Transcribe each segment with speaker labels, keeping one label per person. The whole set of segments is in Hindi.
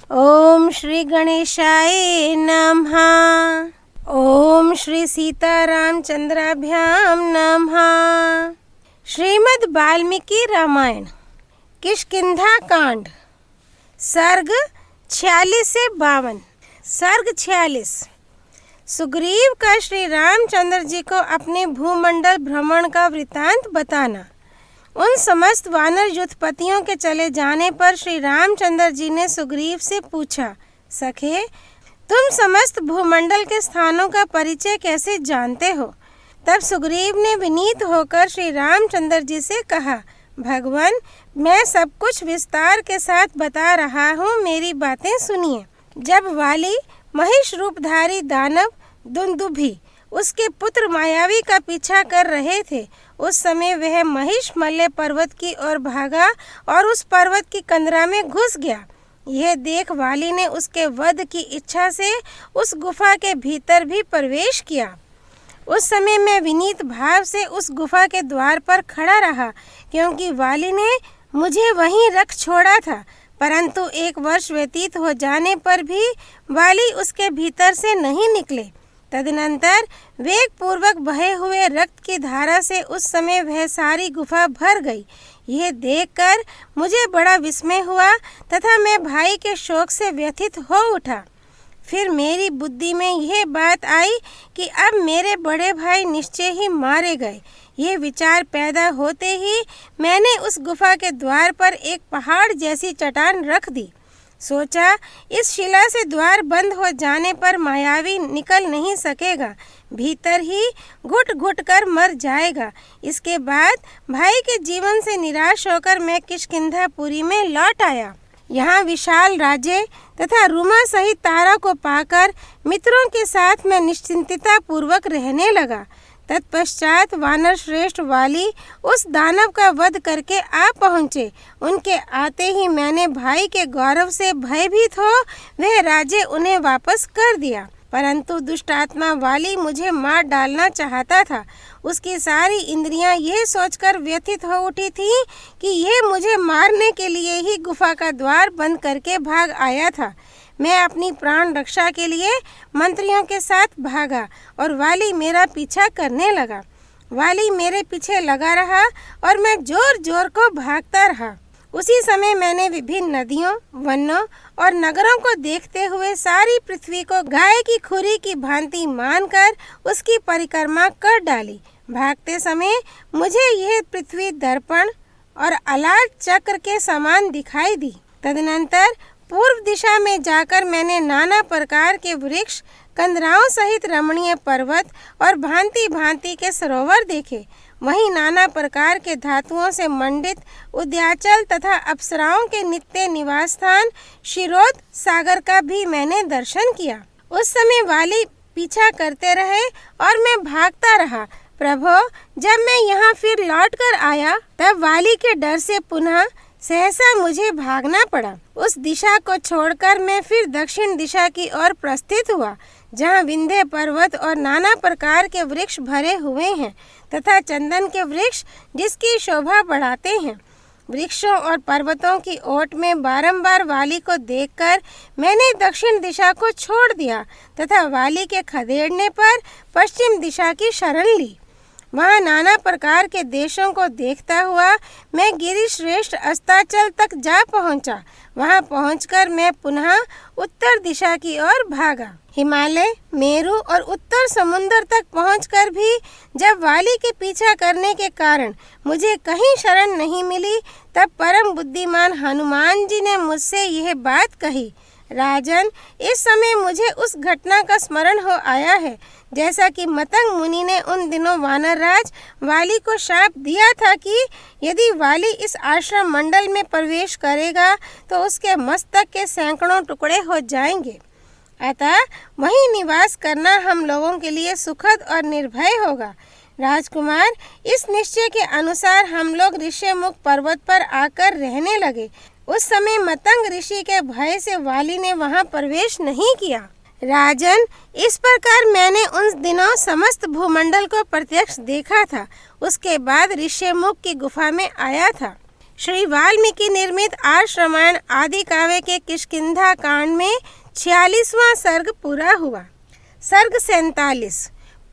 Speaker 1: ओम श्री गणेशाय नमः। ओम श्री सीतारामचंद्राभ्याम नमः। श्रीमद् वाल्मीकि रामायण किष्किंधा कांड सर्ग 46 से 52। सर्ग 46। सुग्रीव का श्री रामचंद्र जी को अपने भूमंडल भ्रमण का वृतांत बताना। उन समस्त वानर युद्धपतियों के चले जाने पर श्री रामचंद्र जी ने सुग्रीव से पूछा, सखे, तुम समस्त भूमंडल के स्थानों का परिचय कैसे जानते हो? तब सुग्रीव ने विनीत होकर श्री रामचंद्र जी से कहा, भगवान, मैं सब कुछ विस्तार के साथ बता रहा हूँ, मेरी बातें सुनिए। जब वाली महिष रूपधारी दानव दुंदुभी उसके पुत्र मायावी का पीछा कर रहे थे, उस समय वह महिष मल्ले पर्वत की ओर भागा और उस पर्वत की कंदरा में घुस गया। यह देख वाली ने उसके वध की इच्छा से उस गुफा के भीतर भी प्रवेश किया। उस समय मैं विनीत भाव से उस गुफा के द्वार पर खड़ा रहा, क्योंकि वाली ने मुझे वहीं रख छोड़ा था। परंतु 1 वर्ष व्यतीत हो जाने पर भी वाली उसके भीतर से नहीं निकले। तदनंतर वेग पूर्वक बहे हुए रक्त की धारा से उस समय वह सारी गुफा भर गई। यह देखकर मुझे बड़ा विस्मय हुआ तथा मैं भाई के शोक से व्यथित हो उठा। फिर मेरी बुद्धि में यह बात आई कि अब मेरे बड़े भाई निश्चय ही मारे गए। यह विचार पैदा होते ही मैंने उस गुफा के द्वार पर एक पहाड़ जैसी चट्टान रख दी। सोचा, इस शिला से द्वार बंद हो जाने पर मायावी निकल नहीं सकेगा, भीतर ही घुट घुट कर मर जाएगा। इसके बाद भाई के जीवन से निराश होकर मैं किष्किंधापुरी में लौट आया। यहाँ विशाल राज्य तथा रुमा सहित तारा को पाकर मित्रों के साथ मैं निश्चिंतता पूर्वक रहने लगा। तत्पश्चात वानर श्रेष्ठ वाली उस दानव का वध करके आ पहुँचे। उनके आते ही मैंने भाई के गौरव से भयभीत हो वह राज्य उन्हें वापस कर दिया। परंतु दुष्ट आत्मा वाली मुझे मार डालना चाहता था। उसकी सारी इंद्रियां यह सोचकर व्यथित हो उठी थीं कि यह मुझे मारने के लिए ही गुफा का द्वार बंद करके भाग आया था। मैं अपनी प्राण रक्षा के लिए मंत्रियों के साथ भागा और वाली मेरा पीछा करने लगा। वाली मेरे पीछे लगा रहा और मैं जोर जोर को भागता रहा। उसी समय मैंने विभिन्न नदियों, वनों और नगरों को देखते हुए सारी पृथ्वी को गाय की खुरी की भांति मानकर उसकी परिक्रमा कर डाली। भागते समय मुझे यह पृथ्वी दर्पण और अलाद चक्र के समान दिखाई दी। तदनंतर पूर्व दिशा में जाकर मैंने नाना प्रकार के वृक्ष, कंदराओं सहित रमणीय पर्वत और भांति भांति के सरोवर देखे। वहीं नाना प्रकार के धातुओं से मंडित उद्याचल तथा अप्सराओं के नित्य निवास स्थान शिरोद सागर का भी मैंने दर्शन किया। उस समय वाली पीछा करते रहे और मैं भागता रहा। प्रभो, जब मैं यहाँ फिर लौट कर आया तब वाली के डर से पुनः सहसा मुझे भागना पड़ा। उस दिशा को छोड़कर मैं फिर दक्षिण दिशा की ओर प्रस्थित हुआ, जहाँ विंध्य पर्वत और नाना प्रकार के वृक्ष भरे हुए हैं तथा चंदन के वृक्ष जिसकी शोभा बढ़ाते हैं। वृक्षों और पर्वतों की ओट में बारंबार वाली को देखकर मैंने दक्षिण दिशा को छोड़ दिया तथा वाली के खदेड़ने पर पश्चिम दिशा की शरण ली। वहाँ नाना प्रकार के देशों को देखता हुआ मैं गिरिश्रेष्ठ अस्ताचल तक जा पहुँचा। वहाँ पहुँचकर मैं पुनः उत्तर दिशा की ओर भागा। हिमालय, मेरू और उत्तर समुद्र तक पहुँचकर भी जब वाली के पीछा करने के कारण मुझे कहीं शरण नहीं मिली, तब परम बुद्धिमान हनुमान जी ने मुझसे यह बात कही, राजन, इस समय मुझे उस घटना का स्मरण हो आया है, जैसा कि मतंग मुनि ने उन दिनों वानर राज वाली को शाप दिया था कि यदि वाली इस आश्रम मंडल में प्रवेश करेगा तो उसके मस्तक के सैकड़ों टुकड़े हो जाएंगे। अतः वहीं निवास करना हम लोगों के लिए सुखद और निर्भय होगा। राजकुमार, इस निश्चय के अनुसार हम लोग ऋष्यमुख पर्वत पर आकर रहने लगे। उस समय मतंग ऋषि के भय से वाली ने वहां प्रवेश नहीं किया। राजन, इस प्रकार मैंने उन दिनों समस्त भूमंडल को प्रत्यक्ष देखा था। उसके बाद ऋष्यमुख की गुफा में आया था। श्री वाल्मीकि निर्मित आर्ष रामायण आदि काव्य के किष्किंधा कांड में 46वां सर्ग पूरा हुआ। सर्ग 47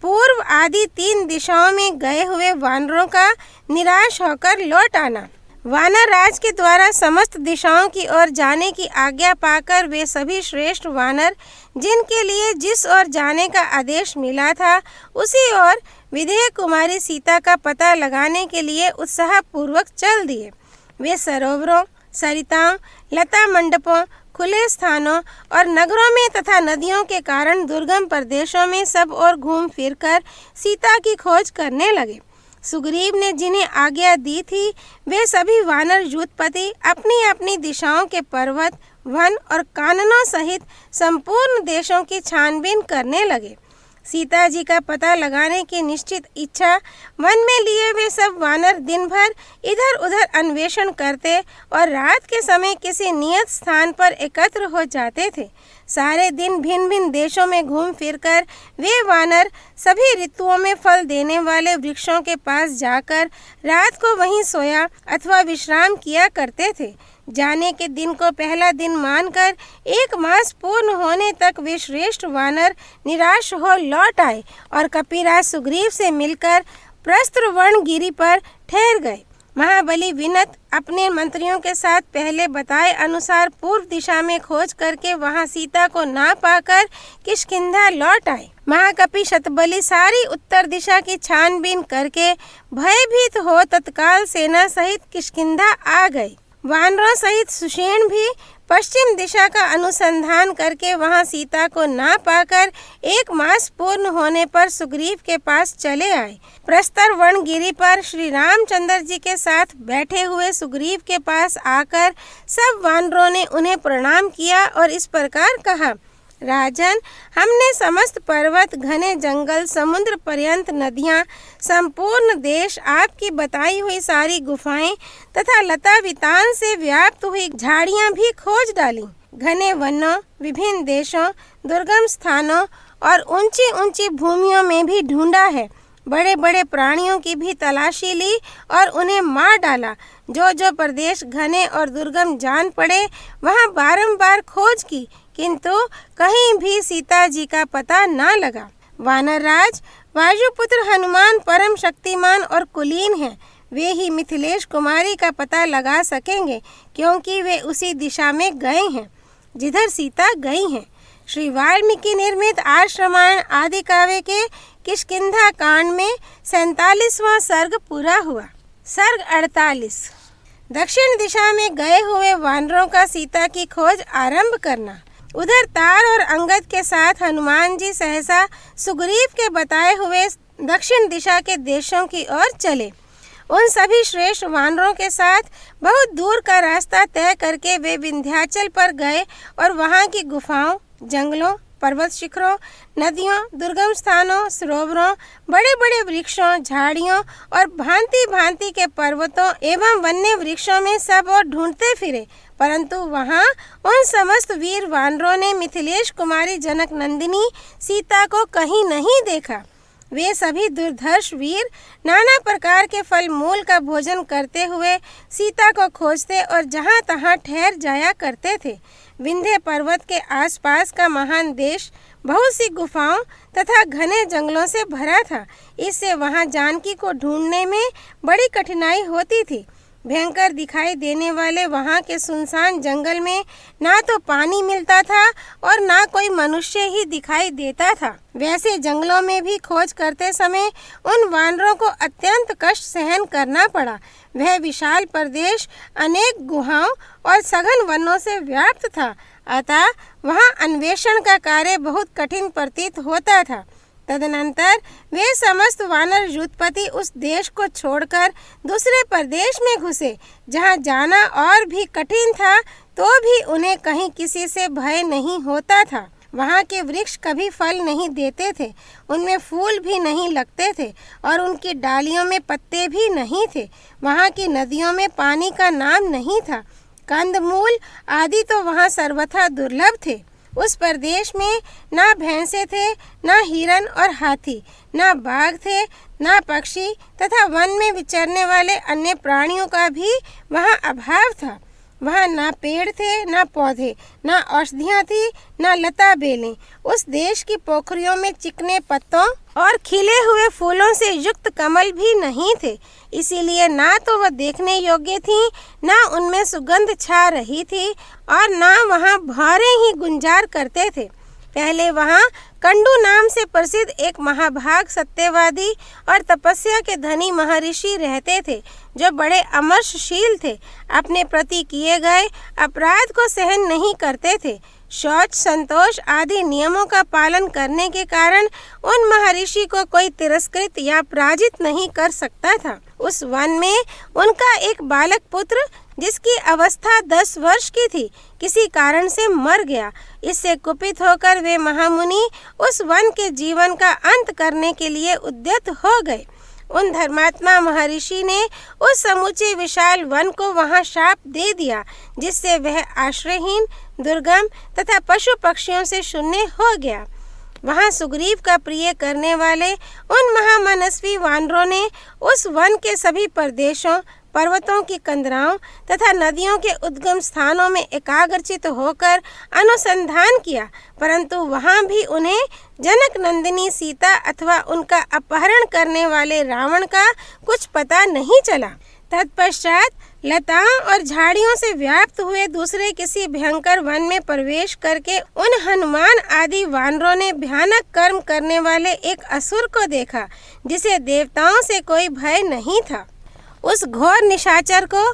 Speaker 1: पूर्व आदि 3 दिशाओं में गए हुए वानरों का निराश होकर लौट आना। वानर राज के द्वारा समस्त दिशाओं की ओर जाने की आज्ञा पाकर वे सभी श्रेष्ठ वानर जिनके लिए जिस ओर जाने का आदेश मिला था उसी ओर विदेह कुमारी सीता का पता लगाने के लिए उत्साहपूर्वक चल दिए। वे सरोवरों, सरिताओं, लता मंडपों, खुले स्थानों और नगरों में तथा नदियों के कारण दुर्गम प्रदेशों में सब ओर घूम फिरकर सीता की खोज करने लगे। सुग्रीव ने जिन्हें आज्ञा दी थी वे सभी वानर यूथपति अपनी अपनी दिशाओं के पर्वत, वन और काननों सहित संपूर्ण देशों की छानबीन करने लगे। सीता जी का पता लगाने की निश्चित इच्छा मन में लिए वे सब वानर दिन भर इधर उधर अन्वेषण करते और रात के समय किसी नियत स्थान पर एकत्र हो जाते थे। सारे दिन भिन्न भिन्न देशों में घूम फिरकर वे वानर सभी ऋतुओं में फल देने वाले वृक्षों के पास जाकर रात को वहीं सोया अथवा विश्राम किया करते थे। जाने के दिन को पहला दिन मानकर 1 मास पूर्ण होने तक वे श्रेष्ठ वानर निराश हो लौट आए और कपिराज सुग्रीव से मिलकर प्रस्त्रवर्ण गिरी पर ठहर गए। महाबली विनत अपने मंत्रियों के साथ पहले बताए अनुसार पूर्व दिशा में खोज करके वहां सीता को ना पाकर किष्किंधा लौट आए। महाकपि शतबली सारी उत्तर दिशा की छानबीन करके भयभीत हो तत्काल सेना सहित किष्किंधा आ गए। वानरों सहित सुषेण भी पश्चिम दिशा का अनुसंधान करके वहां सीता को ना पाकर 1 मास पूर्ण होने पर सुग्रीव के पास चले आए। प्रस्तर वनगिरी पर श्री रामचंद्र जी के साथ बैठे हुए सुग्रीव के पास आकर सब वानरों ने उन्हें प्रणाम किया और इस प्रकार कहा, राजन, हमने समस्त पर्वत, घने जंगल, समुद्र पर्यंत नदियाँ, संपूर्ण देश, आपकी बताई हुई सारी गुफाएं तथा लता वितान से व्याप्त हुई झाड़ियाँ भी खोज डाली। घने वनों, विभिन्न देशों, दुर्गम स्थानों और ऊंची ऊंची भूमियों में भी ढूंढा है। बड़े बड़े प्राणियों की भी तलाशी ली और उन्हें मार डाला। जो जो प्रदेश घने और दुर्गम जान पड़े वहाँ बारंबार खोज की, किंतु कहीं भी सीता जी का पता ना लगा। वानर राज वायुपुत्र हनुमान परम शक्तिमान और कुलीन हैं। वे ही मिथिलेश कुमारी का पता लगा सकेंगे क्योंकि वे उसी दिशा में गए हैं जिधर सीता गई हैं। श्री वाल्मीकि निर्मित आर्ष रामायण आदि काव्य के किष्किंधा कांड में 47वां सर्ग पूरा हुआ। सर्ग 48 दक्षिण दिशा में गए हुए वानरों का सीता की खोज आरंभ करना। उधर तार और अंगद के साथ हनुमान जी सहसा सुग्रीव के बताए हुए दक्षिण दिशा के देशों की ओर चले। उन सभी श्रेष्ठ वानरों के साथ बहुत दूर का रास्ता तय करके वे विंध्याचल पर गए और वहां की गुफाओं, जंगलों, पर्वत शिखरों, नदियों, दुर्गम स्थानों, सरोवरों, बड़े बड़े वृक्षों, झाड़ियों और भांति भांति के पर्वतों एवं वन्य वृक्षों में सब और ढूंढते फिरे, परंतु वहां उन समस्त वीर वानरों ने मिथिलेश कुमारी जनक नंदिनी सीता को कहीं नहीं देखा। वे सभी दुर्धर्ष वीर नाना प्रकार के फल मूल का भोजन करते हुए सीता को खोजते और जहाँ तहाँ ठहर जाया करते थे। विंध्य पर्वत के आसपास का महान देश बहुत सी गुफाओं तथा घने जंगलों से भरा था। इससे वहाँ जानकी को ढूंढने में बड़ी कठिनाई होती थी। भयंकर दिखाई देने वाले वहाँ के सुनसान जंगल में ना तो पानी मिलता था और ना कोई मनुष्य ही दिखाई देता था। वैसे जंगलों में भी खोज करते समय उन वानरों को अत्यंत कष्ट सहन करना पड़ा। वह विशाल प्रदेश अनेक गुहाओं और सघन वनों से व्याप्त था, अतः वहाँ अन्वेषण का कार्य बहुत कठिन प्रतीत होता था। तदनंतर वे समस्त वानर यूथपति उस देश को छोड़कर दूसरे प्रदेश में घुसे, जहाँ जाना और भी कठिन था तो भी उन्हें कहीं किसी से भय नहीं होता था। वहाँ के वृक्ष कभी फल नहीं देते थे, उनमें फूल भी नहीं लगते थे और उनकी डालियों में पत्ते भी नहीं थे। वहाँ की नदियों में पानी का नाम नहीं था। कंदमूल आदि तो वहाँ सर्वथा दुर्लभ थे। उस प्रदेश में ना भैंसे थे, ना हिरन और हाथी, ना बाघ थे, ना पक्षी तथा वन में विचरने वाले अन्य प्राणियों का भी वहाँ अभाव था। वहाँ ना पेड़ थे, ना पौधे, ना औषधियाँ थी, ना लता बेलें। उस देश की पोखरियों में चिकने पत्तों और खिले हुए फूलों से युक्त कमल भी नहीं थे। इसीलिए ना तो वह देखने योग्य थी, ना उनमें सुगंध छा रही थी और ना वहाँ भौरे ही गुंजार करते थे। पहले वहाँ कंडू नाम से प्रसिद्ध एक महाभाग सत्यवादी और तपस्या के धनी महर्षि रहते थे, जो बड़े अमर्षशील थे। अपने प्रति किए गए अपराध को सहन नहीं करते थे। शौच, संतोष आदि नियमों का पालन करने के कारण उन महर्षि को कोई तिरस्कृत या पराजित नहीं कर सकता था। उस वन में उनका एक बालक पुत्र, जिसकी अवस्था 10 वर्ष की थी, किसी कारण से मर गया। इससे कुपित होकर वे महामुनि उस वन के जीवन का अंत करने के लिए उद्यत हो गए। उन धर्मात्मा महर्षि ने उस समूचे विशाल वन को वहां शाप दे दिया, जिससे वह आश्रयहीन, दुर्गम तथा पशु पक्षियों से शून्य हो गया। वहां सुग्रीव का प्रिय करने वाले उन महामनस्वी वानरों ने उस वन के सभी प्रदेशों, पर्वतों की कंदराओं तथा नदियों के उद्गम स्थानों में एकाग्रचित होकर अनुसंधान किया, परंतु वहां भी उन्हें जनक नंदिनी सीता अथवा उनका अपहरण करने वाले रावण का कुछ पता नहीं चला। तत्पश्चात लताओं और झाड़ियों से व्याप्त हुए दूसरे किसी भयंकर वन में प्रवेश करके उन हनुमान आदि वानरों ने भयानक कर्म करने वाले एक असुर को देखा, जिसे देवताओं से कोई भय नहीं था। उस घोर निशाचर को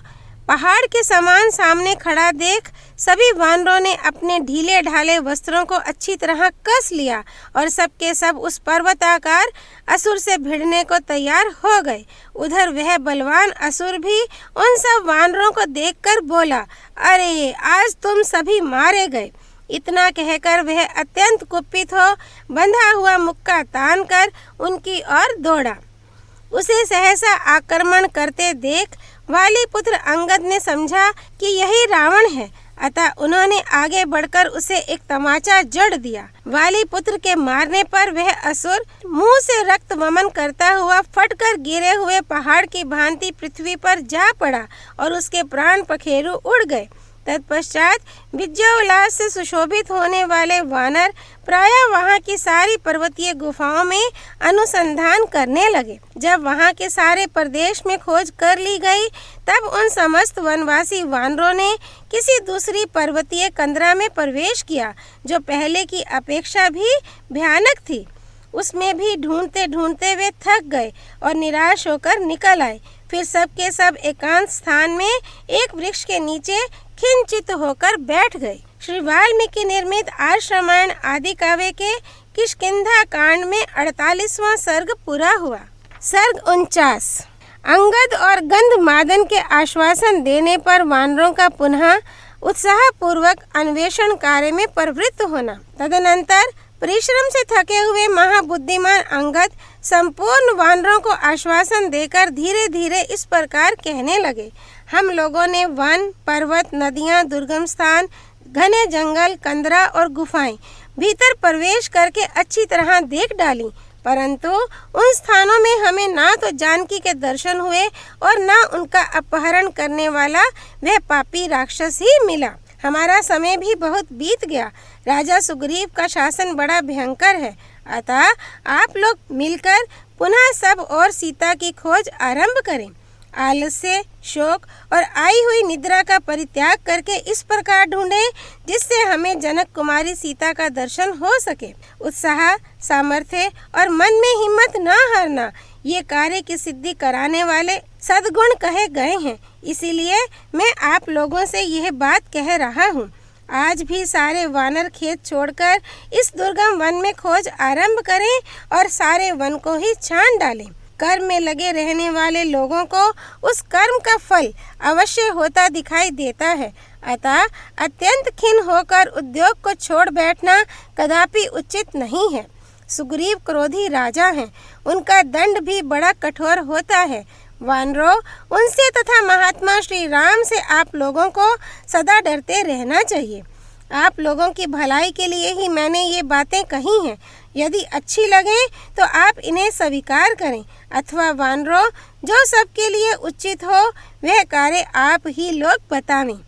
Speaker 1: पहाड़ के समान सामने खड़ा देख सभी वानरों ने अपने ढीले ढाले वस्त्रों को अच्छी तरह कस लिया और सबके सब उस पर्वताकार असुर से भिड़ने को तैयार हो गए। उधर वह बलवान असुर भी उन सब वानरों को देखकर बोला, अरे आज तुम सभी मारे गए। इतना कहकर वह अत्यंत कुपित हो बंधा हुआ मुक्का तान कर उनकी ओर दौड़ा। उसे सहसा आक्रमण करते देख वाली पुत्र अंगद ने समझा कि यही रावण है, अतः उन्होंने आगे बढ़कर उसे एक तमाचा जड़ दिया। वाली पुत्र के मारने पर वह असुर मुंह से रक्त वमन करता हुआ फटकर गिरे हुए पहाड़ की भांति पृथ्वी पर जा पड़ा और उसके प्राण पखेरु उड़ गए। तत्पश्चात विद्योल्लास से सुशोभित होने वाले वानर प्रायः वहाँ की सारी पर्वतीय गुफाओं में अनुसंधान करने लगे। जब वहाँ के सारे प्रदेश में खोज कर ली गई, तब उन समस्त वनवासी वानरों ने किसी दूसरी पर्वतीय कंदरा में प्रवेश किया, जो पहले की अपेक्षा भी भयानक थी। उसमें भी ढूंढते ढूंढते वे थक गए और निराश होकर निकल आए। फिर सब के सब एकांत स्थान में एक वृक्ष के नीचे खिंचित होकर बैठ गए। श्री वाल्मीकि निर्मित आर्ष रामायण आदि काव्य के किष्किंधा कांड में 48वां सर्ग पूरा हुआ। सर्ग 49। अंगद और गंधमादन के आश्वासन देने पर वानरों का पुनः उत्साहपूर्वक अन्वेषण कार्य में प्रवृत्त होना। तदनंतर परिश्रम से थके हुए महाबुद्धिमान अंगद संपूर्ण वानरों को आश्वासन देकर धीरे धीरे इस प्रकार कहने लगे, हम लोगों ने वन, पर्वत, नदियां, दुर्गम स्थान, घने जंगल, कंदरा और गुफाएं भीतर प्रवेश करके अच्छी तरह देख डाली, परंतु उन स्थानों में हमें ना तो जानकी के दर्शन हुए और ना उनका अपहरण करने वाला वह पापी राक्षस ही मिला। हमारा समय भी बहुत बीत गया। राजा सुग्रीव का शासन बड़ा भयंकर है, अतः आप लोग मिलकर पुनः सब और सीता की खोज आरंभ करें। आलस्य, शोक और आई हुई निद्रा का परित्याग करके इस प्रकार ढूंढें जिससे हमें जनक कुमारी सीता का दर्शन हो सके। उत्साह, सामर्थ्य और मन में हिम्मत न हारना, ये कार्य की सिद्धि कराने वाले सद्गुण कहे गए हैं। इसीलिए मैं आप लोगों से यह बात कह रहा हूँ। आज भी सारे वानर खेत छोड़कर इस दुर्गम वन में खोज आरंभ करें और सारे वन को ही छान डालें। कर्म में लगे रहने वाले लोगों को उस कर्म का फल अवश्य होता दिखाई देता है, अतः अत्यंत खिन्न होकर उद्योग को छोड़ बैठना कदापि उचित नहीं है। सुग्रीव क्रोधी राजा हैं, उनका दंड भी बड़ा कठोर होता है। वानरों, उनसे तथा महात्मा श्री राम से आप लोगों को सदा डरते रहना चाहिए। आप लोगों की भलाई के लिए ही मैंने ये बातें कही हैं। यदि अच्छी लगें तो आप इन्हें स्वीकार करें, अथवा वानरों, जो सबके लिए उचित हो वह कार्य आप ही लोग बतावें।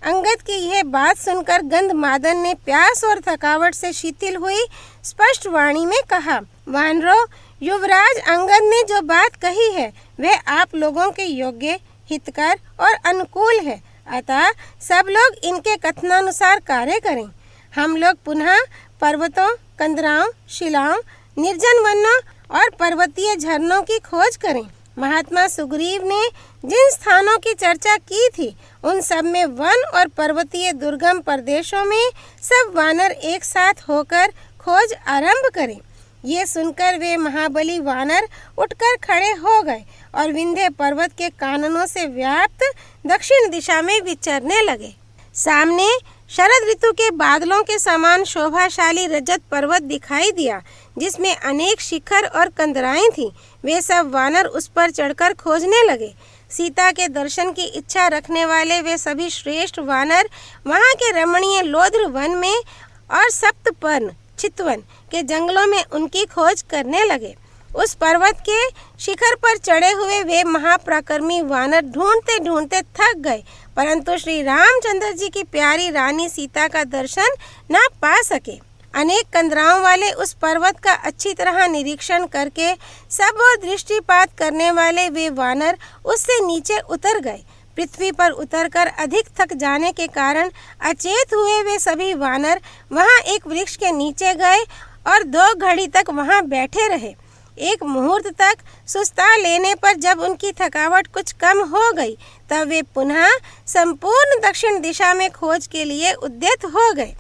Speaker 1: अंगद की यह बात सुनकर गंधमादन ने प्यास और थकावट से शिथिल हुई स्पष्ट वाणी में कहा, वानरों, युवराज अंगद ने जो बात कही है वह आप लोगों के योग्य, हितकर और अनुकूल है, अतः सब लोग इनके कथनानुसार कार्य करें। हम लोग पुनः पर्वतों, कंदराओं, शिलाओं, निर्जन वनों और पर्वतीय झरनों की खोज करें। महात्मा सुग्रीव ने जिन स्थानों की चर्चा की थी उन सब में वन और पर्वतीय दुर्गम प्रदेशों में सब वानर एक साथ होकर खोज आरंभ करें। ये सुनकर वे महाबली वानर उठकर खड़े हो गए और विंध्य पर्वत के काननों से व्याप्त दक्षिण दिशा में विचरने लगे। सामने शरद ऋतु के बादलों के समान शोभाशाली रजत पर्वत दिखाई दिया, जिसमें अनेक शिखर और कंदराएं थीं। वे सब वानर उस पर चढ़कर खोजने लगे। सीता के दर्शन की इच्छा रखने वाले वे सभी श्रेष्ठ वानर वहां के रमणीय लोध्र वन में और सप्तपर्ण चितवन के जंगलों में उनकी खोज करने लगे। उस पर्वत के शिखर पर चढ़े हुए वे महापराक्रमी वानर ढूंढते ढूंढते थक गए, परंतु श्री रामचंद्र जी की प्यारी रानी सीता का दर्शन न पा सके। अनेक कंदराओं वाले उस पर्वत का अच्छी तरह निरीक्षण करके सब और दृष्टिपात करने वाले वे वानर उससे नीचे उतर गए। पृथ्वी पर उतरकर अधिक थक जाने के कारण अचेत हुए वे सभी वानर वहां एक वृक्ष के नीचे गए और 2 घड़ी तक वहां बैठे रहे। एक मुहूर्त तक सुस्ता लेने पर जब उनकी थकावट कुछ कम हो गई, तब वे पुनः संपूर्ण दक्षिण दिशा में खोज के लिए उद्यत हो गए।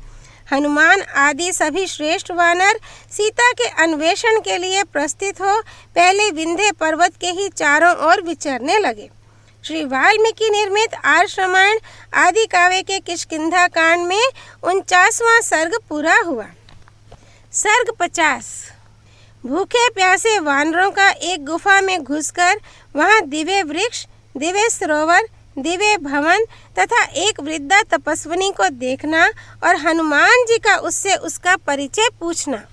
Speaker 1: हनुमान आदि सभी श्रेष्ठ वानर सीता के अन्वेषण के लिए प्रस्थित हो पहले विंध्य पर्वत के ही चारों ओर विचरने लगे। श्री वाल्मीकि निर्मित आर्ष रामायण आदि काव्य के किष्किंधा कांड में 49वां सर्ग पूरा हुआ। सर्ग 50। भूखे प्यासे वानरों का एक गुफा में घुसकर वहां दिव्य वृक्ष, दिव्य सरोवर, दिव्य भवन तथा एक वृद्धा तपस्विनी को देखना और हनुमान जी का उससे उसका परिचय पूछना।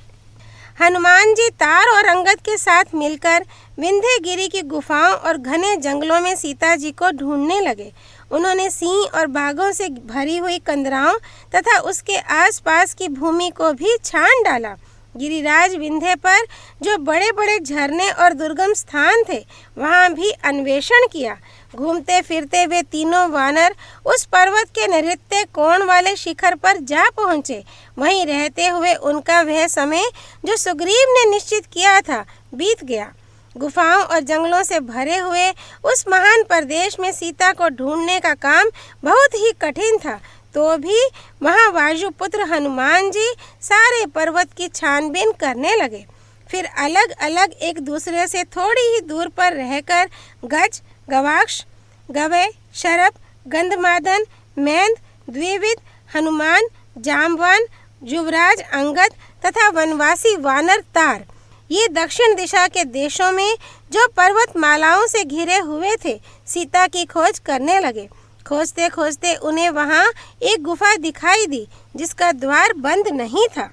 Speaker 1: हनुमान जी तार और अंगद के साथ मिलकर विंध्यगिरि की गुफाओं और घने जंगलों में सीता जी को ढूंढने लगे। उन्होंने सिंह और बाघों से भरी हुई कंदराओं तथा उसके आसपास की भूमि को भी छान डाला। गिरिराज विंध्य पर जो बड़े बड़े झरने और दुर्गम स्थान थे वहां भी अन्वेषण किया। घूमते फिरते वे तीनों वानर उस पर्वत के नैऋत्य कोण वाले शिखर पर जा पहुँचे। वहीं रहते हुए उनका वह समय जो सुग्रीव ने निश्चित किया था बीत गया। गुफाओं और जंगलों से भरे हुए उस महान प्रदेश में सीता को ढूंढने का काम बहुत ही कठिन था, तो भी वहां वायुपुत्र हनुमान जी सारे पर्वत की छानबीन करने लगे। फिर अलग अलग एक दूसरे से थोड़ी ही दूर पर रहकर गज, गवाक्ष, गवय, शरभ, गंधमादन, मैंद, द्विविद, हनुमान, जाम्बवान, युवराज अंगद तथा वनवासी वानर तार, ये दक्षिण दिशा के देशों में जो पर्वतमालाओं से घिरे हुए थे सीता की खोज करने लगे। खोजते खोजते उन्हें वहां एक गुफा दिखाई दी जिसका द्वार बंद नहीं था।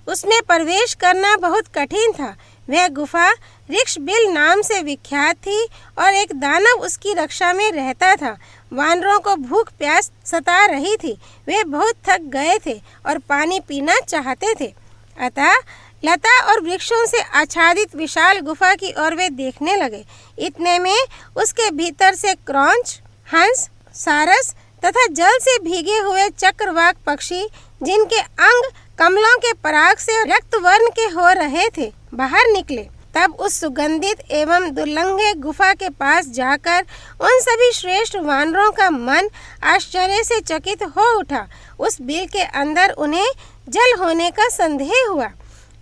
Speaker 1: उसमें प्रवेश करना बहुत कठिन था। वह गुफा ऋक्षबिल नाम से विख्यात थी और एक दानव उसकी रक्षा में रहता था। वानरों को भूख प्यास सता रही थी। वे बहुत थक गए थे और पानी पीना चाहते थे, अतः लता और वृक्षों से आच्छादित विशाल गुफा की ओर वे देखने लगे। इतने में उसके भीतर से क्रौंच, हंस, सारस तथा जल से भीगे हुए चक्रवाक पक्षी, जिनके अंग कमलों के पराग से रक्त वर्ण के हो रहे थे, बाहर निकले। तब उस सुगंधित एवं दुर्लंघे गुफा के पास जाकर उन सभी श्रेष्ठ वानरों का मन आश्चर्य से चकित हो उठा। उस बिल के अंदर उन्हें जल होने का संदेह हुआ।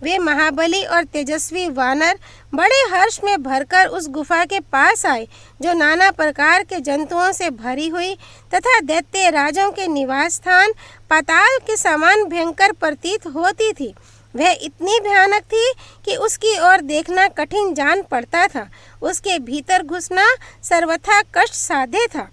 Speaker 1: वे महाबली और तेजस्वी वानर बड़े हर्ष में भरकर उस गुफा के पास आए, जो नाना प्रकार के जंतुओं से भरी हुई तथा दैत्य राजों के निवास स्थान पाताल के समान भयंकर प्रतीत होती थी। वह इतनी भयानक थी कि उसकी ओर देखना कठिन जान पड़ता था। उसके भीतर घुसना सर्वथा कष्ट साध्य था।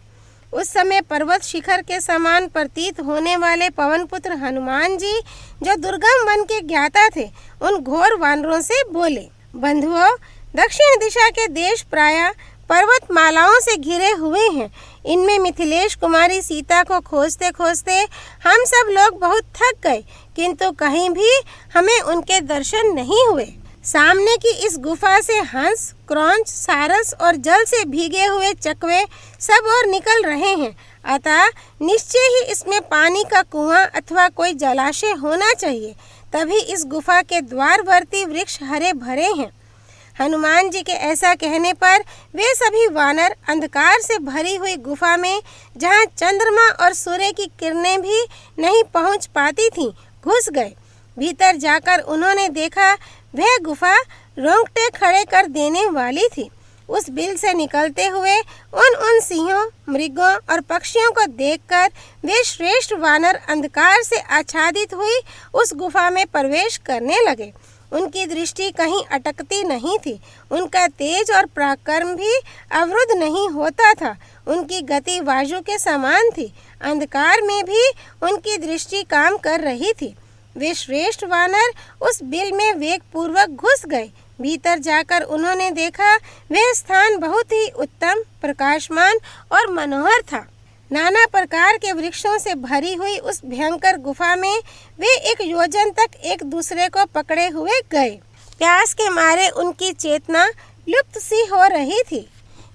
Speaker 1: उस समय पर्वत शिखर के समान प्रतीत होने वाले पवनपुत्र हनुमान जी, जो दुर्गम वन के ज्ञाता थे, उन घोर वानरों से बोले, बंधुओं, दक्षिण दिशा के देश प्रायः पर्वतमालाओं से घिरे हुए हैं। इनमें मिथिलेश कुमारी सीता को खोजते खोजते हम सब लोग बहुत थक गए, किंतु कहीं भी हमें उनके दर्शन नहीं हुए। सामने की इस गुफा से हंस, क्रौंच, सारस और जल से भीगे हुए चकवे सब और निकल रहे हैं, अतः निश्चय ही इसमें पानी का कुआं अथवा कोई जलाशय होना चाहिए, तभी इस गुफा के द्वारवर्ती वृक्ष हरे भरे हैं। हनुमान जी के ऐसा कहने पर वे सभी वानर अंधकार से भरी हुई गुफा में, जहाँ चंद्रमा और सूर्य की किरणें भी नहीं पहुँच पाती थीं, घुस गए। भीतर जाकर उन्होंने देखा वह गुफा रोंगटे खड़े कर देने वाली थी। उस बिल से निकलते हुए उन सिंहों, मृगों और पक्षियों को देखकर वे श्रेष्ठ वानर अंधकार से आच्छादित हुई उस गुफा में प्रवेश करने लगे। उनकी दृष्टि कहीं अटकती नहीं थी, उनका तेज और पराक्रम भी अवरुद्ध नहीं होता था। उनकी गति वायु के समान थी, अंधकार में भी उनकी दृष्टि काम कर रही थी। वे श्रेष्ठ वानर उस बिल में वेगपूर्वक घुस गए। भीतर जाकर उन्होंने देखा वह स्थान बहुत ही उत्तम, प्रकाशमान और मनोहर था। नाना प्रकार के वृक्षों से भरी हुई उस भयंकर गुफा में वे 1 योजन तक एक दूसरे को पकड़े हुए गए। प्यास के मारे उनकी चेतना लुप्त सी हो रही थी।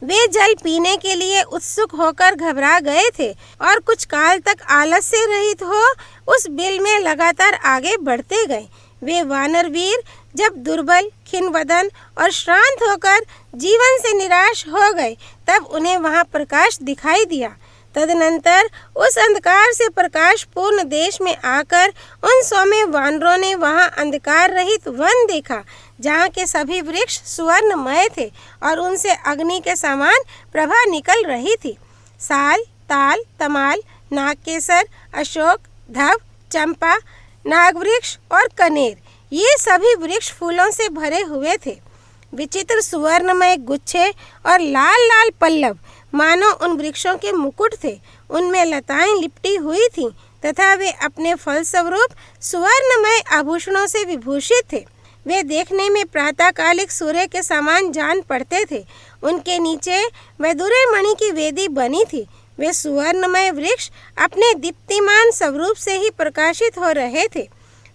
Speaker 1: वे जल पीने के लिए उत्सुक होकर घबरा गए थे और कुछ काल तक आलस्य रहित हो उस बिल में लगातार आगे बढ़ते गए। वे वानर वीर जब दुर्बल, खिन्नवदन और श्रांत होकर जीवन से निराश हो गए, तब उन्हें वहां प्रकाश दिखाई दिया। तदनंतर उस अंधकार से प्रकाश पूर्ण देश में आकर उन सौम्य वानरों ने वहां अंधकार रहित वन देखा, जहाँ के सभी वृक्ष सुवर्णमय थे और उनसे अग्नि के समान प्रभा निकल रही थी। साल, ताल, तमाल, नागकेसर, अशोक, धव, चंपा, नागवृक्ष और कनेर, ये सभी वृक्ष फूलों से भरे हुए थे। विचित्र सुवर्णमय गुच्छे और लाल लाल पल्लव मानो उन वृक्षों के मुकुट थे। उनमें लताएं लिपटी हुई थीं तथा वे अपने फलस्वरूप सुवर्णमय आभूषणों से विभूषित थे। वे देखने में प्रातःकालिक सूर्य के समान जान पड़ते थे। उनके नीचे वैदुर्य मणि की वेदी बनी थी। वे सुवर्णमय वृक्ष अपने दीप्तिमान स्वरूप से ही प्रकाशित हो रहे थे।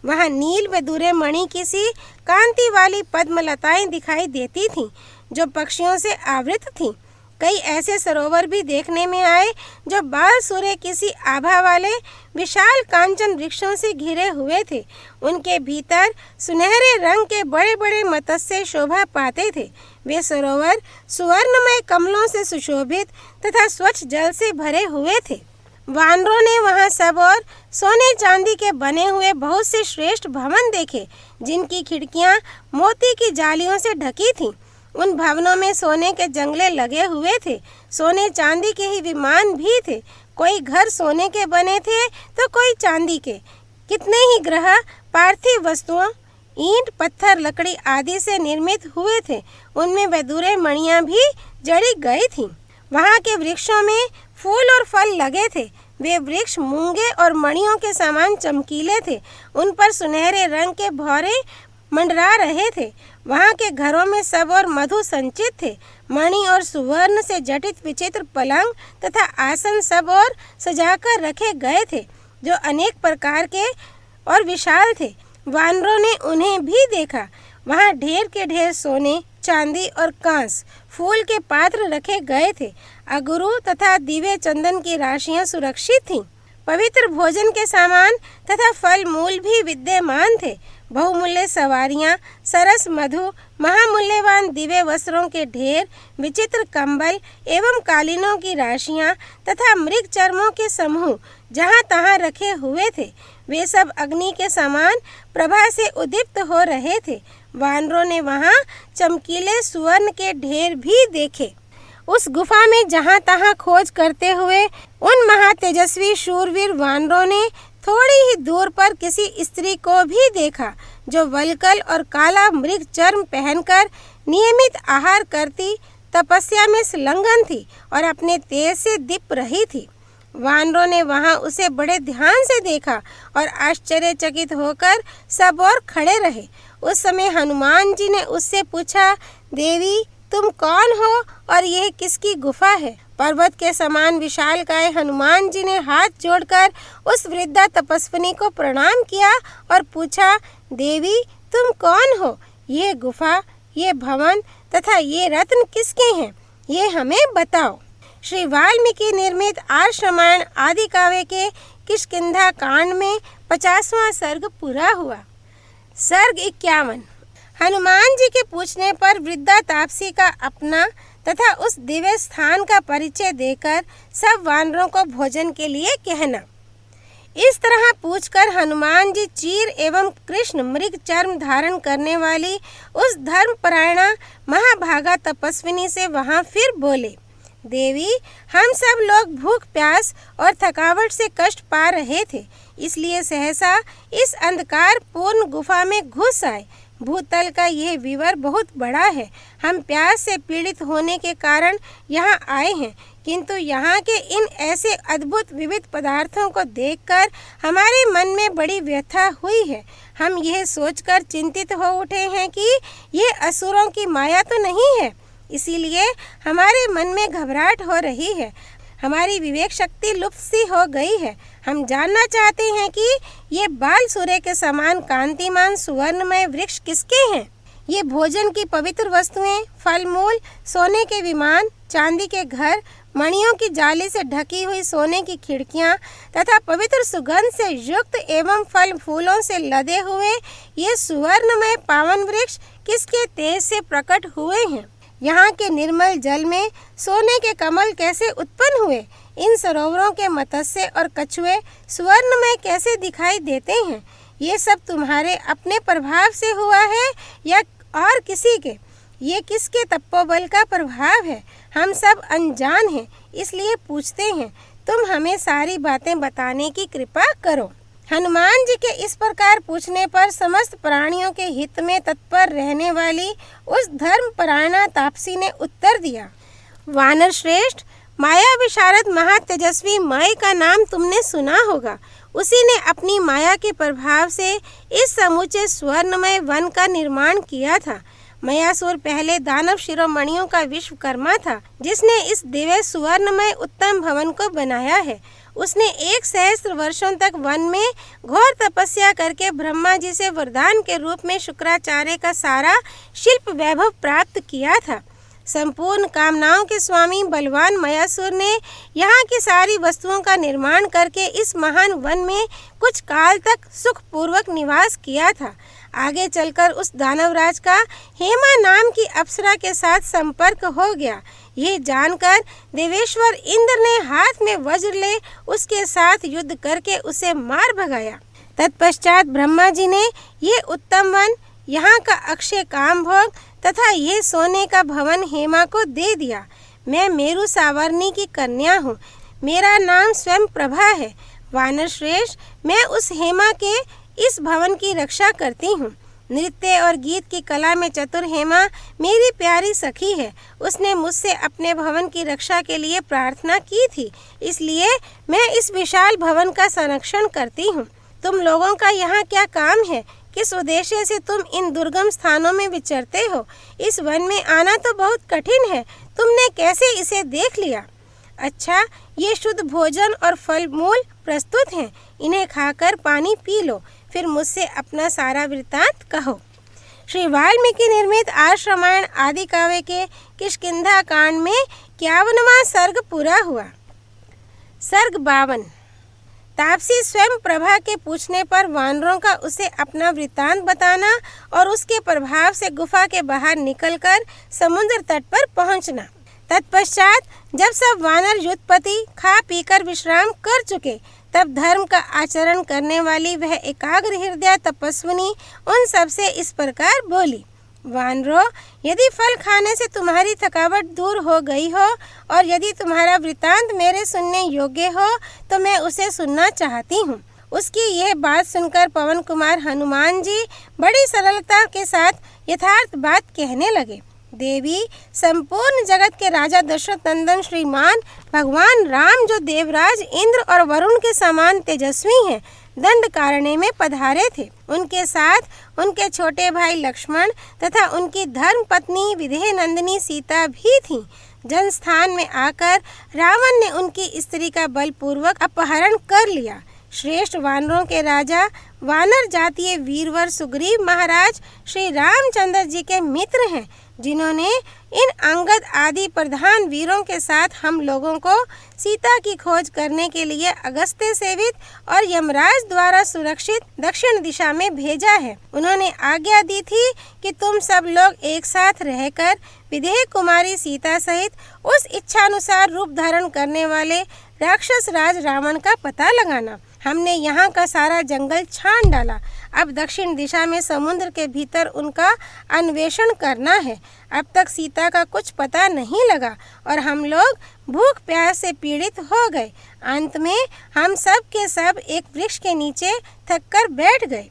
Speaker 1: वहाँ नील वैदुर्य मणि की सी कांति वाली पद्मलताएं दिखाई देती थीं, जो पक्षियों से आवृत थीं। कई ऐसे सरोवर भी देखने में आए जो बाल सूर्य किसी आभा वाले विशाल कांचन वृक्षों से घिरे हुए थे। उनके भीतर सुनहरे रंग के बड़े बड़े मत्स्य शोभा पाते थे। वे सरोवर सुवर्णमय कमलों से सुशोभित तथा स्वच्छ जल से भरे हुए थे। वानरों ने वहां सब और सोने चांदी के बने हुए बहुत से श्रेष्ठ भवन देखे, जिनकी खिड़कियां मोती की जालियों से ढकी थीं। उन भवनों में सोने के जंगले लगे हुए थे। सोने चांदी के ही विमान भी थे। कोई घर सोने के बने थे तो कोई चांदी के। कितने ही ग्रह पार्थिव वस्तुओं, ईंट, पत्थर, लकड़ी आदि से निर्मित हुए थे। उनमें वैदुर्य मणियां भी जड़ी गई थीं। वहाँ के वृक्षों में फूल और फल लगे थे। वे वृक्ष मूंगे और मणियों के समान चमकीले थे। उन पर सुनहरे रंग के भौरे मंडरा रहे थे। वहाँ के घरों में सब और मधु संचित थे। मणि और सुवर्ण से जटित विचित्र पलंग तथा आसन सब और सजाकर रखे गए थे, जो अनेक प्रकार के और विशाल थे। वानरों ने उन्हें भी देखा। वहाँ ढेर के ढेर सोने, चांदी और कांस, फूल के पात्र रखे गए थे। अगुरु तथा दिव्य चंदन की राशियां सुरक्षित थीं। पवित्र भोजन के सामान तथा फल मूल भी विद्यमान थे। बहुमूल्य सवारियां, सरस मधु, महामूल्यवान दिव्य वस्त्रों के ढेर, विचित्र कंबल एवं कालीनों की राशियां तथा मृग चर्मों के समूह जहाँ तहाँ रखे हुए थे। वे सब अग्नि के समान प्रभा से उद्दीप्त हो रहे थे। वानरों ने वहाँ चमकीले सुवर्ण के ढेर भी देखे। उस गुफा में जहाँ तहाँ खोज करते हुए उन महातेजस्वी शूरवीर वानरों ने थोड़ी ही दूर पर किसी स्त्री को भी देखा, जो वल्कल और काला मृग चर्म पहनकर नियमित आहार करती तपस्या में संलग्न थी और अपने तेज से दीप रही थी। वानरों ने वहां उसे बड़े ध्यान से देखा और आश्चर्यचकित होकर सब और खड़े रहे। उस समय हनुमान जी ने उससे पूछा, देवी तुम कौन हो और यह किसकी गुफा है? पर्वत के समान विशालकाय हनुमान जी ने हाथ जोड़कर उस वृद्धा तपस्विनी को प्रणाम किया और पूछा, देवी तुम कौन हो? ये गुफा, ये भवन तथा ये रत्न किसके हैं? ये हमें बताओ। श्री वाल्मीकि निर्मित आर्ष रामायण आदि काव्य के किष्किंधा कांड में 50वां सर्ग पूरा हुआ। सर्ग 51। हनुमान जी के पूछने पर वृद्धा तापसी का अपना तथा उस दिव्य स्थान का परिचय देकर सब वानरों को भोजन के लिए कहना। इस तरह पूछकर हनुमान जी चीर एवं कृष्ण मृग चर्म धारण करने वाली उस धर्मपरायणा महाभागा तपस्विनी से वहां फिर बोले, देवी हम सब लोग भूख प्यास और थकावट से कष्ट पा रहे थे, इसलिए सहसा इस अंधकार पूर्ण गुफा में घुस आए। भूतल का यह विवर बहुत बड़ा है। हम प्यास से पीड़ित होने के कारण यहाँ आए हैं, किंतु यहाँ के इन ऐसे अद्भुत विविध पदार्थों को देखकर हमारे मन में बड़ी व्यथा हुई है। हम यह सोचकर चिंतित हो उठे हैं कि ये असुरों की माया तो नहीं है, इसीलिए हमारे मन में घबराहट हो रही है। हमारी विवेक शक्ति लुप्त सी हो गई है। हम जानना चाहते हैं कि ये बाल सूर्य के समान कांतिमान सुवर्णमय वृक्ष किसके हैं? ये भोजन की पवित्र वस्तुएं, फल मूल, सोने के विमान, चांदी के घर, मणियों की जाली से ढकी हुई सोने की खिड़कियां तथा पवित्र सुगंध से युक्त एवं फल फूलों से लदे हुए ये सुवर्णमय पावन वृक्ष किसके तेज से प्रकट हुए हैं? यहाँ के निर्मल जल में सोने के कमल कैसे उत्पन्न हुए? इन सरोवरों के मत्स्य और कछुए सुवर्णमय कैसे दिखाई देते हैं? ये सब तुम्हारे अपने प्रभाव से हुआ है या और किसी के? ये किसके तपोबल का प्रभाव है? हम सब अनजान हैं, इसलिए पूछते हैं। तुम हमें सारी बातें बताने की कृपा करो। हनुमान जी के इस प्रकार पूछने पर समस्त प्राणियों के हित में तत्पर रहने वाली उस धर्मपरायणा तापसी ने उत्तर दिया, वानर श्रेष्ठ, माया विशारद महातेजस्वी मय का नाम तुमने सुना होगा। उसी ने अपनी माया के प्रभाव से इस समूचे स्वर्णमय वन का निर्माण किया था। मयासुर पहले दानव शिरोमणियों का विश्वकर्मा था, जिसने इस दिव्य सुवर्णमय उत्तम भवन को बनाया है। उसने 1 सहस्त्र वर्षों तक वन में घोर तपस्या करके ब्रह्मा जी से वरदान के रूप में शुक्राचार्य का सारा शिल्प वैभव प्राप्त किया था। संपूर्ण कामनाओं के स्वामी बलवान मयासुर ने यहाँ की सारी वस्तुओं का निर्माण करके इस महान वन में कुछ काल तक सुखपूर्वक निवास किया था। आगे चलकर उस दानवराज का हेमा नाम की अप्सरा के साथ संपर्क हो गया। ये जानकर देवेश्वर इंद्र ने हाथ में वज्र ले उसके साथ युद्ध करके उसे मार भगाया। तत्पश्चात ब्रह्मा जी ने ये उत्तम वन, यहाँ का अक्षय काम भोग तथा ये सोने का भवन हेमा को दे दिया। मैं मेरु सावर्णी की कन्या हूँ। मेरा नाम स्वयं प्रभा है। वानर श्रेष्ठ, मैं उस हेमा के इस भवन की रक्षा करती हूँ। नृत्य और गीत की कला में चतुर हेमा मेरी प्यारी सखी है। उसने मुझसे अपने भवन की रक्षा के लिए प्रार्थना की थी, इसलिए मैं इस विशाल भवन का संरक्षण करती हूँ। तुम लोगों का यहाँ क्या काम है? किस उद्देश्य से तुम इन दुर्गम स्थानों में विचरते हो? इस वन में आना तो बहुत कठिन है, तुमने कैसे इसे देख लिया? अच्छा, ये शुद्ध भोजन और फल मूल प्रस्तुत हैं, इन्हें खाकर पानी पी लो, फिर मुझसे अपना सारा वृत्तांत कहो। श्री वाल्मीकि निर्मित आर्ष रामायण आदि काव्य के किष्किंधा कांड में 51वां सर्ग पूरा हुआ। सर्ग 52। तापसी स्वयं प्रभा के पूछने पर वानरों का उसे अपना वृत्तांत बताना और उसके प्रभाव से गुफा के बाहर निकलकर समुद्र तट पर पहुंचना। तत्पश्चात जब सब वानर युद्धपति खा पीकर विश्राम कर चुके, तब धर्म का आचरण करने वाली वह एकाग्र हृदय तपस्विनी उन सब से इस प्रकार बोली, वानरों, यदि फल खाने से तुम्हारी थकावट दूर हो गई हो और यदि तुम्हारा वृत्तांत मेरे सुनने योग्य हो तो मैं उसे सुनना चाहती हूँ। उसकी यह बात सुनकर पवन कुमार हनुमान जी बड़ी सरलता के साथ यथार्थ बात कहने लगे। देवी, संपूर्ण जगत के राजा दशरथ नंदन श्रीमान भगवान राम, जो देवराज इंद्र और वरुण के समान तेजस्वी हैं, दंडकारण्य में पधारे थे। उनके साथ उनके छोटे भाई लक्ष्मण तथा उनकी धर्म पत्नी विदेह नंदिनी सीता भी थीं। जनस्थान में आकर रावण ने उनकी स्त्री का बलपूर्वक अपहरण कर लिया। श्रेष्ठ वानरों के राजा वानर जातीय वीरवर सुग्रीव महाराज श्री रामचंद्र जी के मित्र हैं, जिन्होंने इन अंगद आदि प्रधान वीरों के साथ हम लोगों को सीता की खोज करने के लिए अगस्त्य सेवित और यमराज द्वारा सुरक्षित दक्षिण दिशा में भेजा है। उन्होंने आज्ञा दी थी कि तुम सब लोग एक साथ रहकर विदेह कुमारी सीता सहित उस इच्छानुसार रूप धारण करने वाले राक्षस राज रावण का पता लगाना। हमने यहाँ का सारा जंगल छान डाला। अब दक्षिण दिशा में समुद्र के भीतर उनका अन्वेषण करना है। अब तक सीता का कुछ पता नहीं लगा और हम लोग भूख प्यास से पीड़ित हो गए। अंत में हम सब के सब एक वृक्ष के नीचे थककर बैठ गए।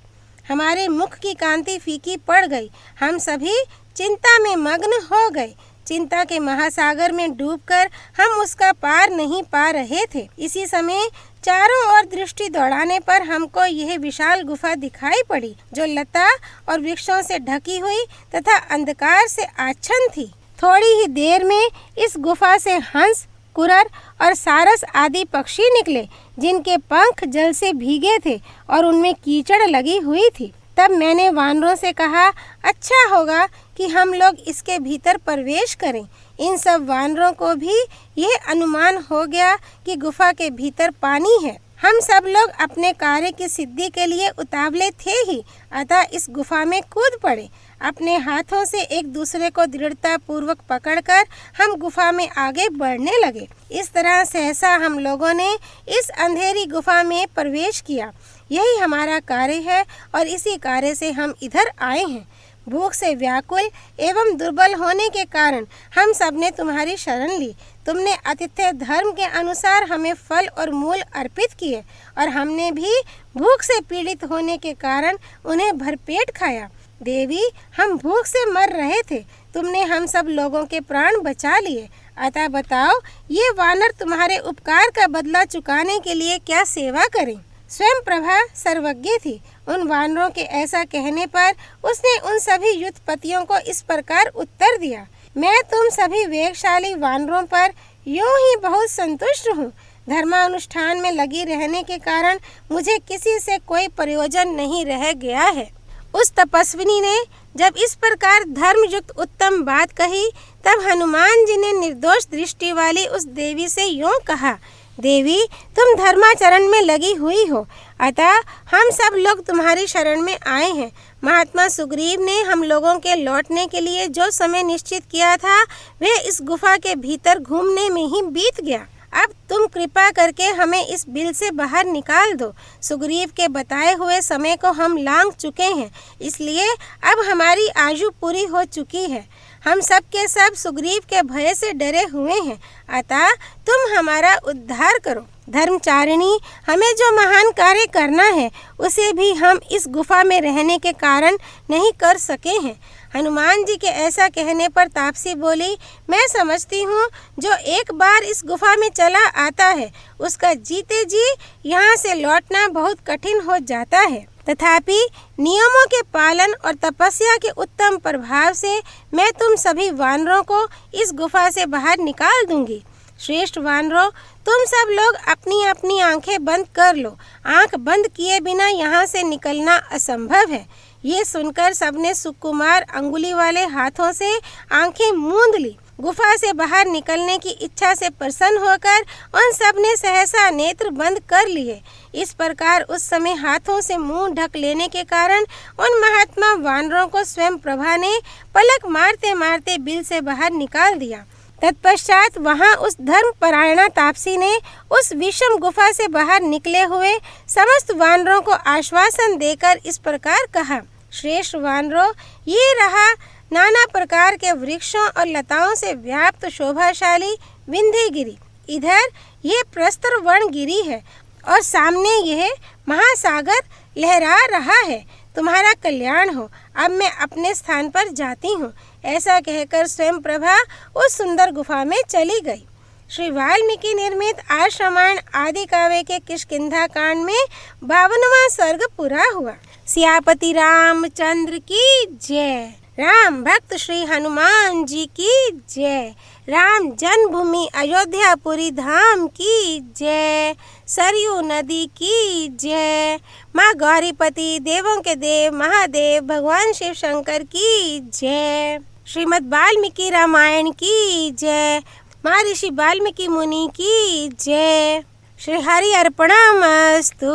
Speaker 1: हमारे मुख की कांति फीकी पड़ गई। हम सभी चिंता में मग्न हो गए। चिंता के महासागर में डूबकर हम उसका पार नहीं पा रहे थे। इसी समय चारों ओर दृष्टि दौड़ाने पर हमको यह विशाल गुफा दिखाई पड़ी, जो लता और वृक्षों से ढकी हुई तथा अंधकार से आच्छन्न थी। थोड़ी ही देर में इस गुफा से हंस, कुरर और सारस आदि पक्षी निकले, जिनके पंख जल से भीगे थे और उनमें कीचड़ लगी हुई थी। तब मैंने वानरों से कहा, अच्छा होगा कि हम लोग इसके भीतर प्रवेश करें। इन सब वानरों को भी यह अनुमान हो गया कि गुफा के भीतर पानी है। हम सब लोग अपने कार्य की सिद्धि के लिए उतावले थे ही, अतः इस गुफा में कूद पड़े। अपने हाथों से एक दूसरे को दृढ़ता पूर्वक पकड़कर हम गुफा में आगे बढ़ने लगे। इस तरह सहसा हम लोगों ने इस अंधेरी गुफा में प्रवेश किया। यही हमारा कार्य है और इसी कार्य से हम इधर आए हैं। भूख से व्याकुल एवं दुर्बल होने के कारण हम सब ने तुम्हारी शरण ली। तुमने आतिथ्य धर्म के अनुसार हमें फल और मूल अर्पित किए और हमने भी भूख से पीड़ित होने के कारण उन्हें भरपेट खाया। देवी, हम भूख से मर रहे थे, तुमने हम सब लोगों के प्राण बचा लिए। अतः बताओ, ये वानर तुम्हारे उपकार का बदला चुकाने के लिए क्या सेवा करें? स्वयं प्रभा सर्वज्ञ थी। उन वानरों के ऐसा कहने पर उसने उन सभी युद्धपतियों को इस प्रकार उत्तर दिया, मैं तुम सभी वेगशाली वानरों पर यूं ही बहुत संतुष्ट हूँ। धर्मानुष्ठान में लगी रहने के कारण मुझे किसी से कोई प्रयोजन नहीं रह गया है। उस तपस्विनी ने जब इस प्रकार धर्मयुक्त उत्तम बात कही, तब हनुमान जी ने निर्दोष दृष्टि वाली उस देवी से यूं कहा, देवी, तुम धर्माचरण में लगी हुई हो, अतः हम सब लोग तुम्हारी शरण में आए हैं। महात्मा सुग्रीव ने हम लोगों के लौटने के लिए जो समय निश्चित किया था, वह इस गुफा के भीतर घूमने में ही बीत गया। अब तुम कृपा करके हमें इस बिल से बाहर निकाल दो। सुग्रीव के बताए हुए समय को हम लांघ चुके हैं, इसलिए अब हमारी आयु पूरी हो चुकी है। हम सब के सब सुग्रीव के भय से डरे हुए हैं, अतः तुम हमारा उद्धार करो। धर्मचारिणी, हमें जो महान कार्य करना है, उसे भी हम इस गुफा में रहने के कारण नहीं कर सके हैं। हनुमान जी के ऐसा कहने पर तापसी बोली, मैं समझती हूँ जो एक बार इस गुफा में चला आता है, उसका जीते जी यहाँ से लौटना बहुत कठिन हो जाता है। तथापि नियमों के पालन और तपस्या के उत्तम प्रभाव से मैं तुम सभी वानरों को इस गुफा से बाहर निकाल दूंगी। श्रेष्ठ वानरों, तुम सब लोग अपनी अपनी आंखें बंद कर लो। आंख बंद किए बिना यहाँ से निकलना असंभव है। ये सुनकर सबने सुकुमार अंगुली वाले हाथों से आंखें मूंद ली। गुफा से बाहर निकलने की इच्छा से प्रसन्न होकर उन सब ने सहसा नेत्र बंद कर लिए। इस प्रकार उस समय हाथों से मुंह ढक लेने के कारण उन महात्मा वानरों को स्वयं प्रभा ने पलक मारते मारते बिल से बाहर निकाल दिया। तत्पश्चात वहां उस धर्मपरायणा तापसी ने उस विषम गुफा से बाहर निकले हुए समस्त वानरों को आश्वासन देकर इस प्रकार कहा, श्रेष्ठ वानरों, ये रहा नाना प्रकार के वृक्षों और लताओं से व्याप्त शोभाशाली विंध्यगिरी। इधर ये प्रस्तर वनगिरी है और सामने यह महासागर लहरा रहा है। तुम्हारा कल्याण हो। अब मैं अपने स्थान पर जाती हूँ। ऐसा कहकर स्वयं प्रभा उस सुंदर गुफा में चली गई। श्री वाल्मीकि निर्मित आर्ष रामायण आदि काव्य के किष्किंधा कांड में 52वां सर्ग पूरा हुआ। सियापति रामचंद्र की जय। राम भक्त श्री हनुमान जी की जय। राम जन्मभूमि अयोध्यापुरी धाम की जय। सरयू नदी की जय। माँ गौरीपति देवों के देव महादेव भगवान शिव शंकर की जय। श्रीमद् वाल्मीकि रामायण की जय। माँ ऋषि वाल्मीकि मुनि की जय। श्री हरि अर्पणमस्तु।